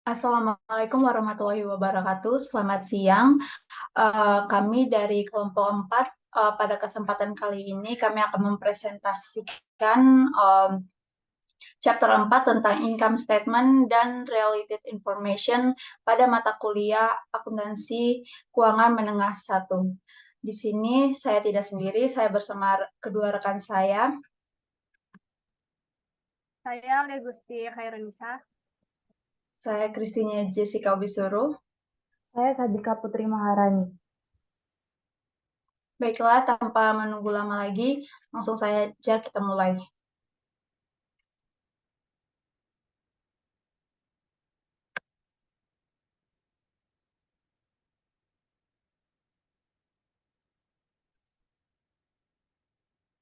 Assalamualaikum warahmatullahi wabarakatuh. Selamat siang. Kami dari kelompok 4. Pada kesempatan kali ini kami akan mempresentasikan chapter 4 tentang income statement dan related information pada mata kuliah Akuntansi Keuangan Menengah 1. Di sini saya tidak sendiri, saya bersama kedua rekan saya. Saya Legusti Khairunisa. Saya Christine Jessica Wisuru. Saya Sadika Putri Maharani. Baiklah, tanpa menunggu lama lagi, langsung saja kita mulai.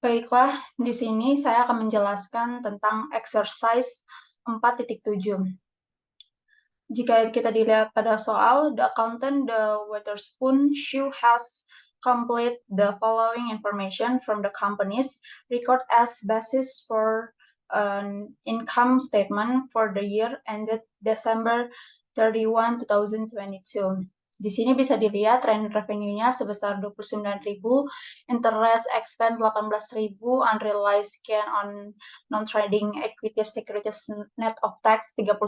Baiklah, di sini saya akan menjelaskan tentang exercise 4.7. Jika kita dilihat pada soal, the accountant, the Witherspoon shoe has complete the following information from the company's record as basis for an income statement for the year ended December 31, 2022. Di sini bisa dilihat trend revenue-nya sebesar 29.000, interest expense 18.000, unrealized gain on non-trading equity securities net of tax 31.000,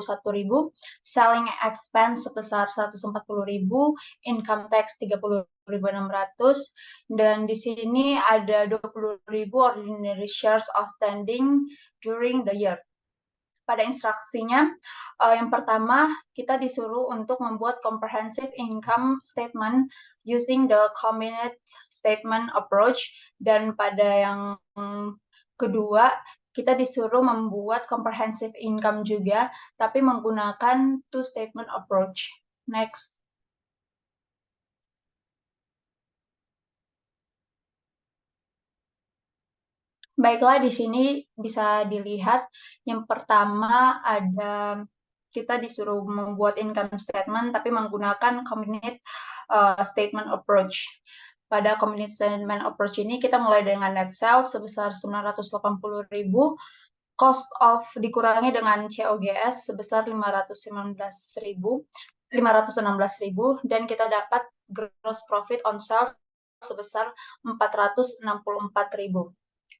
selling expense sebesar 140.000, income tax 30.600, dan di sini ada 20.000 ordinary shares outstanding during the year. Pada instruksinya, yang pertama kita disuruh untuk membuat comprehensive income statement using the combined statement approach, dan pada yang kedua kita disuruh membuat comprehensive income juga, tapi menggunakan two statement approach. Next. Baiklah, di sini bisa dilihat yang pertama ada kita disuruh membuat income statement tapi menggunakan combined statement approach. Pada combined statement approach ini kita mulai dengan net sales sebesar 980.000, cost of dikurangi dengan COGS sebesar 516.000, dan kita dapat gross profit on sales sebesar 464.000.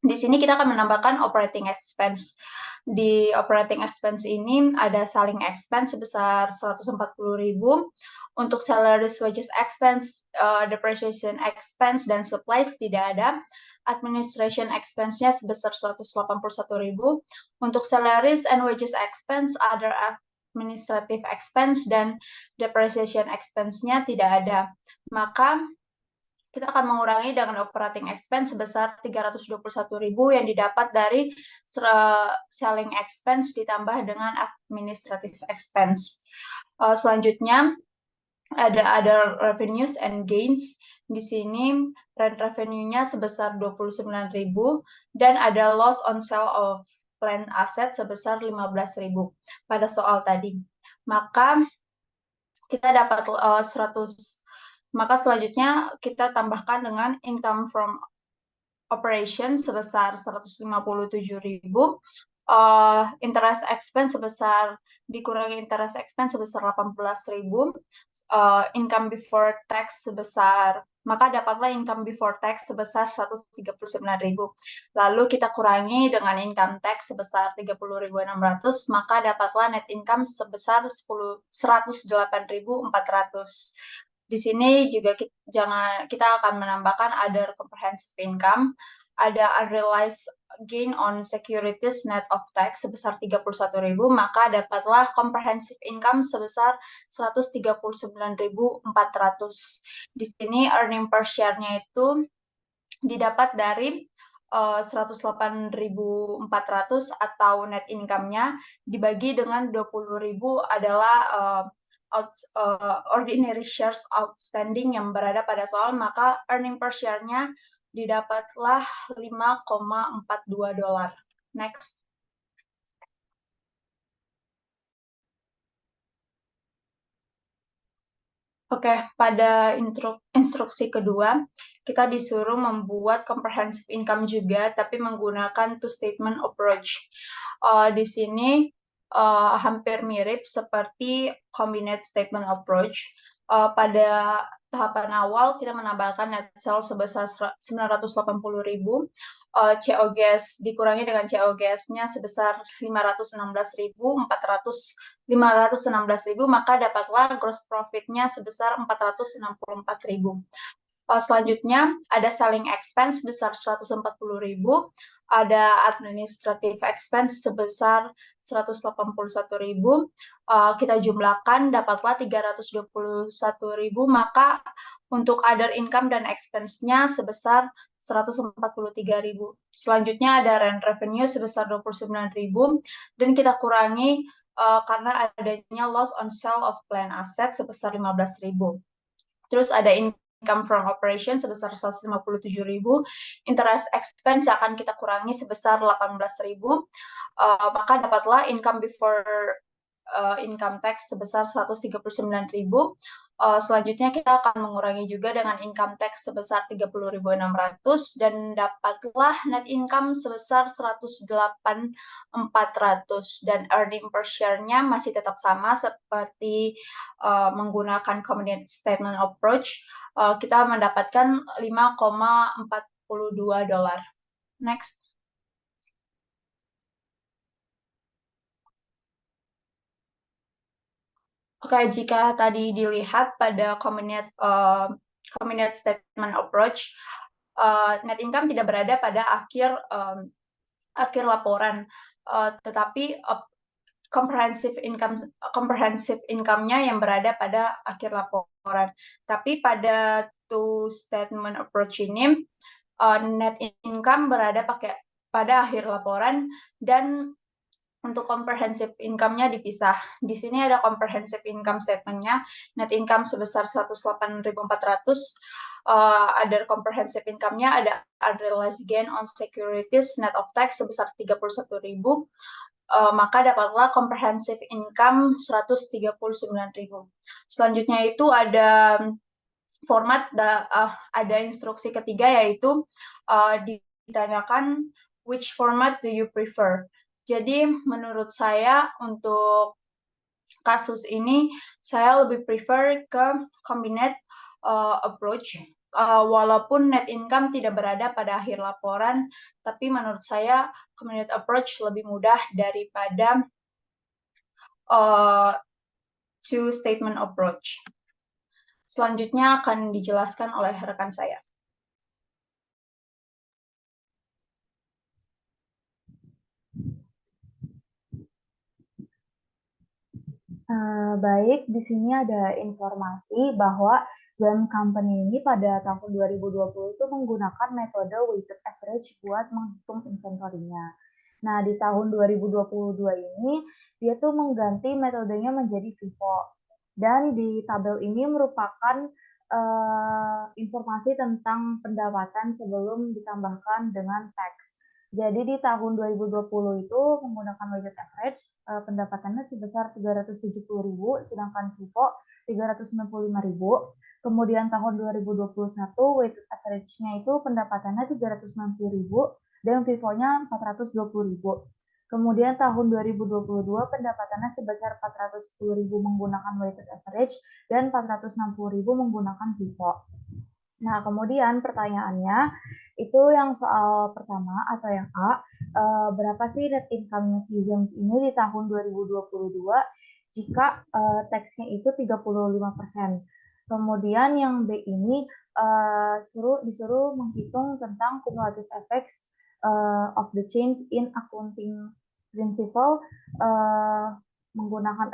Di sini kita akan menambahkan operating expense. Di operating expense ini ada selling expense sebesar 140.000, untuk salaries, wages expense, depreciation expense, dan supplies tidak ada. Administration expense-nya sebesar 181.000, untuk salaries and wages expense, other administrative expense, dan depreciation expense-nya tidak ada. Maka kita akan mengurangi dengan operating expense sebesar 321.000 yang didapat dari selling expense ditambah dengan administrative expense. Selanjutnya ada other revenues and gains. Di sini rent revenue-nya sebesar 29.000 dan ada loss on sale of plant asset sebesar 15.000 pada soal tadi. Maka kita dapat 100. Maka selanjutnya kita tambahkan dengan income from operation sebesar 157.000, interest expense sebesar dikurangi interest expense sebesar 18.000, income before tax sebesar, maka dapatlah income before tax sebesar 139.000. Lalu kita kurangi dengan income tax sebesar 30.600, maka dapatlah net income sebesar 108.400. Di sini juga kita akan menambahkan other comprehensive income, ada unrealized gain on securities net of tax sebesar 31.000, maka dapatlah comprehensive income sebesar 139.400. Di sini earning per share-nya itu didapat dari 108.400 atau net income-nya dibagi dengan 20.000 adalah ordinary shares outstanding yang berada pada soal, maka earning per share-nya didapatlah $5,42. Next. Oke, pada instruksi kedua, kita disuruh membuat comprehensive income juga, tapi menggunakan two statement approach. Di sini hampir mirip seperti combined statement approach. Pada tahapan awal kita menambahkan net sales sebesar 980.000, COGS dikurangi dengan COGS-nya sebesar 516.000, maka dapatlah gross profit-nya sebesar 464.000. Selanjutnya ada selling expense sebesar 140.000, ada administrative expense sebesar 181.000. Kita jumlahkan dapatlah 321.000, maka untuk other income dan expense-nya sebesar 143.000. Selanjutnya ada rent revenue sebesar 29.000 dan kita kurangi karena adanya loss on sale of plant asset sebesar 15.000. Terus ada income from operation sebesar 157.000, interest expense yang akan kita kurangi sebesar 18.000, maka dapatlah income before income tax sebesar 139.000. Selanjutnya kita akan mengurangi juga dengan income tax sebesar 30.600 dan dapatlah net income sebesar 108.400 dan earning per share-nya masih tetap sama seperti menggunakan combined statement approach. Kita mendapatkan $5,42. Next. Oke, jika tadi dilihat pada combined statement approach, net income tidak berada pada akhir laporan, tetapi comprehensive income-nya yang berada pada akhir laporan. Tapi pada two statement approach ini, net income berada pada akhir laporan dan untuk comprehensive income-nya dipisah. Di sini ada comprehensive income statement-nya, net income sebesar 108.400, other comprehensive income-nya ada unrealized gain on securities net of tax sebesar 31.000, maka dapatlah comprehensive income 139.000. Selanjutnya itu ada format, ada instruksi ketiga yaitu ditanyakan which format do you prefer. Jadi menurut saya untuk kasus ini saya lebih prefer ke combined approach. Walaupun net income tidak berada pada akhir laporan, tapi menurut saya combined approach lebih mudah daripada two statement approach. Selanjutnya akan dijelaskan oleh rekan saya. Baik, di sini ada informasi bahwa Zem Company ini pada tahun 2020 itu menggunakan metode weighted average buat menghitung inventory-nya. Nah, di tahun 2022 ini, dia tuh mengganti metodenya menjadi FIFO. Dan di tabel ini merupakan informasi tentang pendapatan sebelum ditambahkan dengan tax. Jadi di tahun 2020 itu menggunakan weighted average, pendapatannya sebesar 370.000, sedangkan FIFO 395.000. Kemudian tahun 2021 weighted average-nya itu pendapatannya 390.000 dan FIFO-nya 420.000. Kemudian tahun 2022 pendapatannya sebesar 410.000 menggunakan weighted average dan 460.000 menggunakan FIFO. Nah, kemudian pertanyaannya, itu yang soal pertama atau yang A, berapa sih net income-nya si Zems ini di tahun 2022 jika tax-nya itu 35%. Kemudian yang B ini disuruh menghitung tentang cumulative effects of the change in accounting principle menggunakan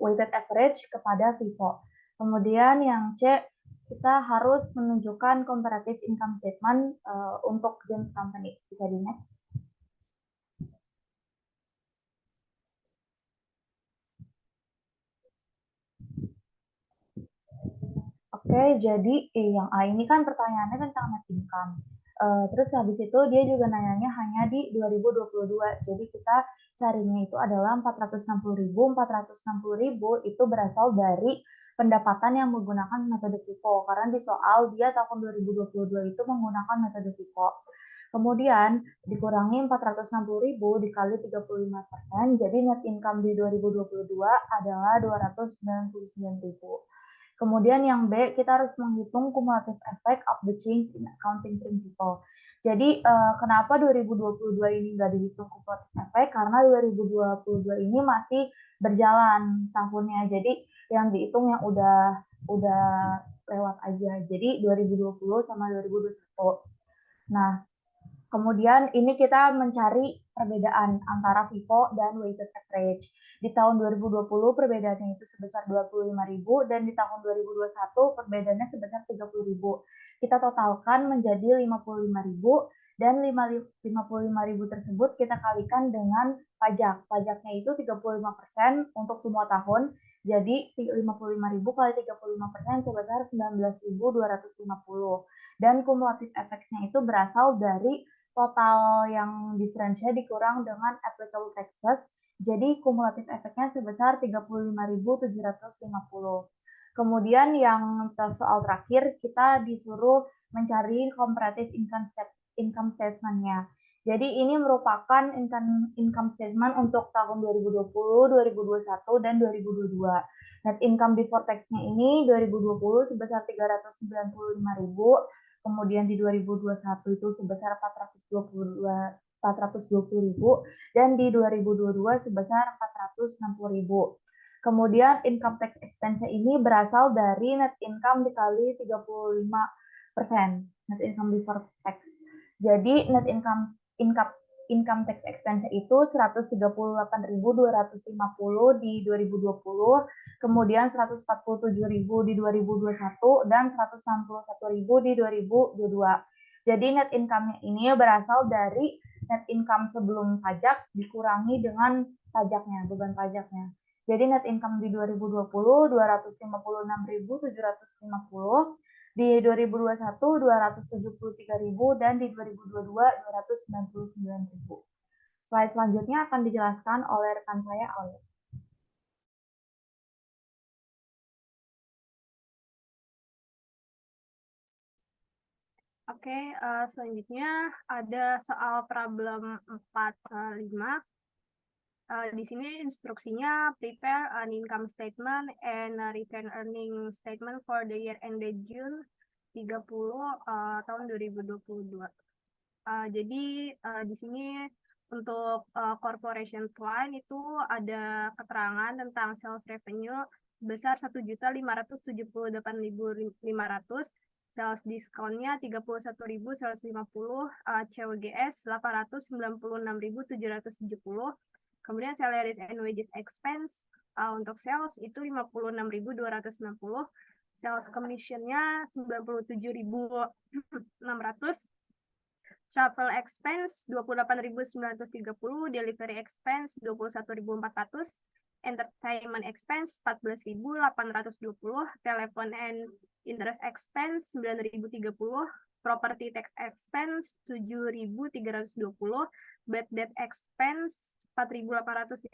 weighted average kepada FIFO. Kemudian yang C, kita harus menunjukkan comparative income statement untuk Zems Company. Bisa di next. Oke, Oke, jadi yang A ini kan pertanyaannya tentang net income. Terus habis itu dia juga nanyanya hanya di 2022. Jadi kita carinya itu adalah 460.000. 460.000 itu berasal dari pendapatan yang menggunakan metode FIFO. Karena di soal dia tahun 2022 itu menggunakan metode FIFO. Kemudian dikurangi 460.000 dikali 35%, jadi net income di 2022 adalah 299.000. Kemudian yang B, kita harus menghitung cumulative effect of the change in accounting principle. Jadi kenapa 2022 ini nggak dihitung cumulative effect? Karena 2022 ini masih berjalan tahunnya. Jadi yang dihitung yang udah lewat aja. Jadi 2020 sama 2021. Nah, kemudian ini kita mencari perbedaan antara FIFO dan weighted average. Di tahun 2020 perbedaannya itu sebesar 25.000 dan di tahun 2021 perbedaannya sebesar 30.000. Kita totalkan menjadi 55.000 dan 55.000 tersebut kita kalikan dengan pajak. Pajaknya itu 35% untuk semua tahun. Jadi 55.000 kali 35% sebesar 19.250. Dan kumulatif efeknya itu berasal dari total yang diferensial dikurang dengan applicable taxes, jadi kumulatif efeknya sebesar 35.750. Kemudian yang soal terakhir, kita disuruh mencari comparative income statement-nya. Jadi ini merupakan income statement untuk tahun 2020, 2021, dan 2022. Net income before tax-nya ini 2020 sebesar 395.000, kemudian di 2021 itu sebesar 420.000 dan di 2022 sebesar 460.000. Kemudian income tax expense ini berasal dari net income dikali 35%, net income before tax. Jadi net income tax expense itu 138.250 di 2020, kemudian 147.000 di 2021 dan 161.000 di 2022. Jadi net income-nya ini berasal dari net income sebelum pajak dikurangi dengan pajaknya, beban pajaknya. Jadi net income di 2020 256.750, di 2021 273.000 dan di 2022 299.000. Slide selanjutnya akan dijelaskan oleh rekan saya, Aulia. Oke, selanjutnya ada soal problem 4.5. Di sini instruksinya prepare an income statement and a return earning statement for the year ended June 30 tahun 2022. Jadi di sini untuk corporation plan itu ada keterangan tentang sales revenue sebesar 1.578.500, sales diskonnya 31.150, CWGS 896.770. Kemudian salaries and wages expense untuk sales itu 56.260, sales commissionnya 97.600, travel expense 28.930, delivery expense 21.400, entertainment expense 14.820, telepon and interest expense 9.030, property tax expense 7.320, bad debt expense 4.850,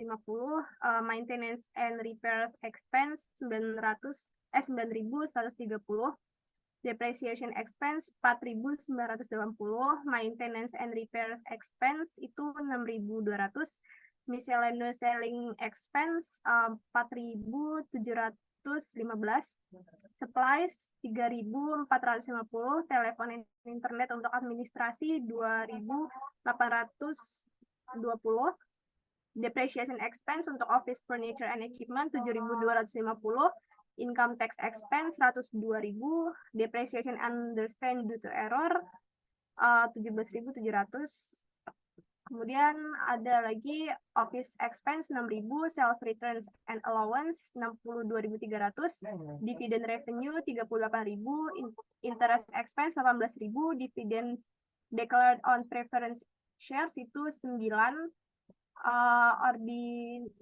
maintenance and repairs expense 9.130, depreciation expense 4.980, maintenance and repairs expense itu 6.200, miscellaneous selling expense 4.715, supplies 3.450, telepon dan internet untuk administrasi 2.820, depreciation expense untuk office furniture and equipment 7.250, income tax expense 102.000, depreciation understand due to error 17.700. Kemudian ada lagi office expense 6.000, sales returns and allowance 62.300, dividend revenue 38.000, interest expense 18.000, dividend declared on preference shares itu 9,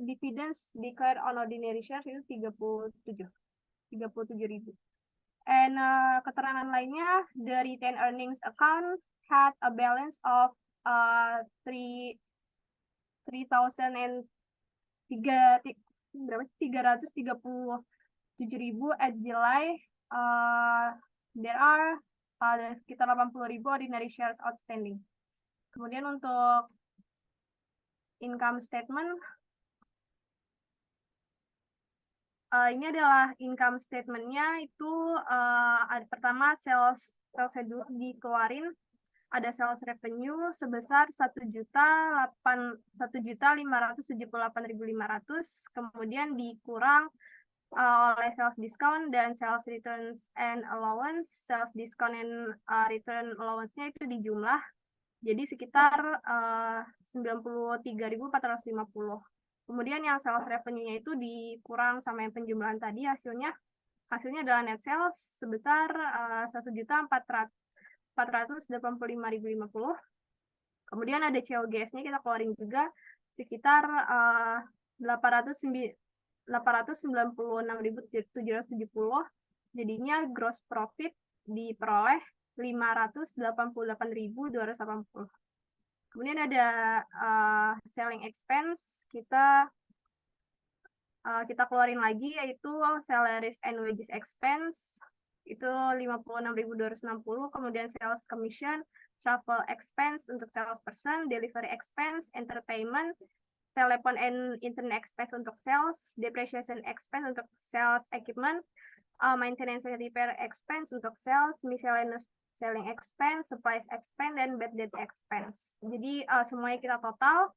dividends declared on ordinary shares itu 37.000. And keterangan lainnya, the retained earnings account had a balance of 337.000 at July. There are sekitar 80.000 ordinary shares outstanding. Kemudian untuk income statement, ini adalah income statement-nya itu pertama sales dikeluarin, ada sales revenue sebesar 1.578.500, kemudian dikurang oleh sales discount dan sales returns and allowance. Sales discount and return allowance-nya itu dijumlah, jadi sekitar 93.450. Kemudian yang sales revenue-nya itu dikurang sama yang penjumlahan tadi, hasilnya adalah net sales sebesar 1.485.050. Kemudian ada COGS-nya kita keluarin juga sekitar 896.770. Jadinya gross profit diperoleh 588.280. Kemudian ada selling expense, kita keluarin lagi, yaitu salaries and wages expense itu 56.260. Kemudian sales commission, travel expense untuk salesperson, delivery expense, entertainment, telepon and internet expense untuk sales, depreciation expense untuk sales equipment, maintenance and repair expense untuk sales, miscellaneous selling expense, supplies expense, dan bad debt expense. Jadi semuanya kita total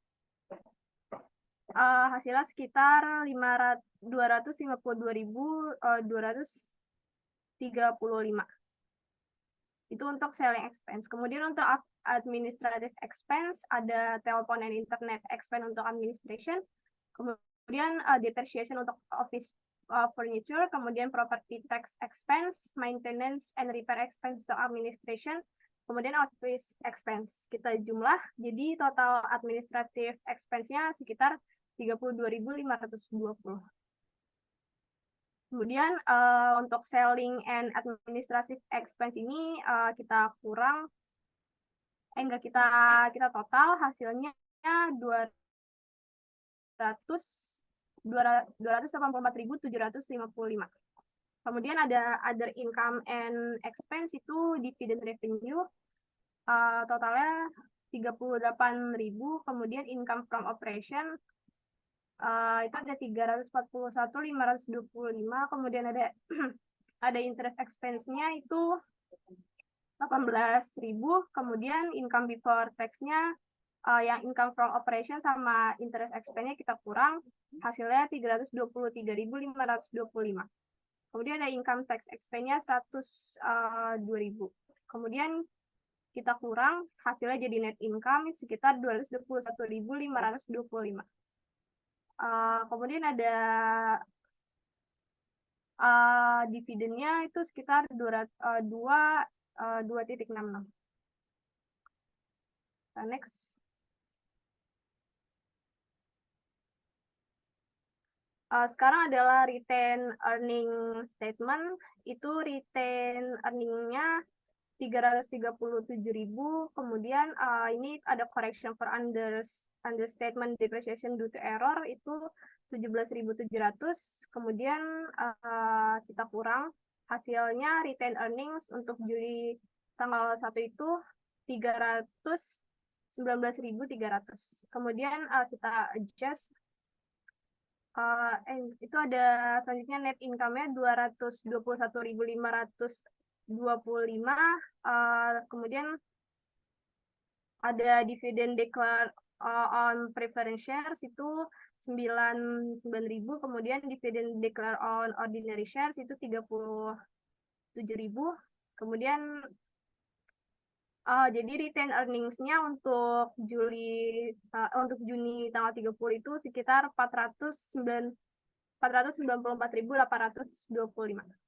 hasilnya sekitar 252.235. Itu untuk selling expense. Kemudian untuk administrative expense ada telepon and internet expense untuk administration, kemudian depreciation untuk office furniture, kemudian property tax expense, maintenance and repair expense untuk administration, kemudian office expense. Kita jumlah, jadi total administrative expense-nya sekitar 32.520. Kemudian untuk selling and administrative expense ini kita kurang, kita total hasilnya 284.755. Kemudian ada other income and expense, itu dividend revenue, totalnya 38.000. Kemudian income from operation itu ada 341.525. Kemudian ada interest expense-nya itu 18.000. Kemudian income before tax-nya yang income from operation sama interest expense-nya kita kurang, hasilnya 323.525. Kemudian ada income tax expense-nya 102.000. Kemudian kita kurang, hasilnya jadi net income sekitar 221.525. Kemudian ada dividennya itu sekitar 2.66. Next. Sekarang adalah retain earning statement. Itu retain earning-nya 337.000. Kemudian ini ada correction for understatement depreciation due to error itu 17.700. Kemudian kita kurang, hasilnya retain earnings untuk Juli tanggal 1 itu 319.300. Kemudian kita adjust, itu ada selanjutnya net income-nya 221.525. Kemudian ada dividend declare on preference shares itu 99.000. Kemudian dividend declare on ordinary shares itu 37.000. Kemudian jadi retain earnings-nya untuk Juni tanggal 30 itu sekitar 494.825.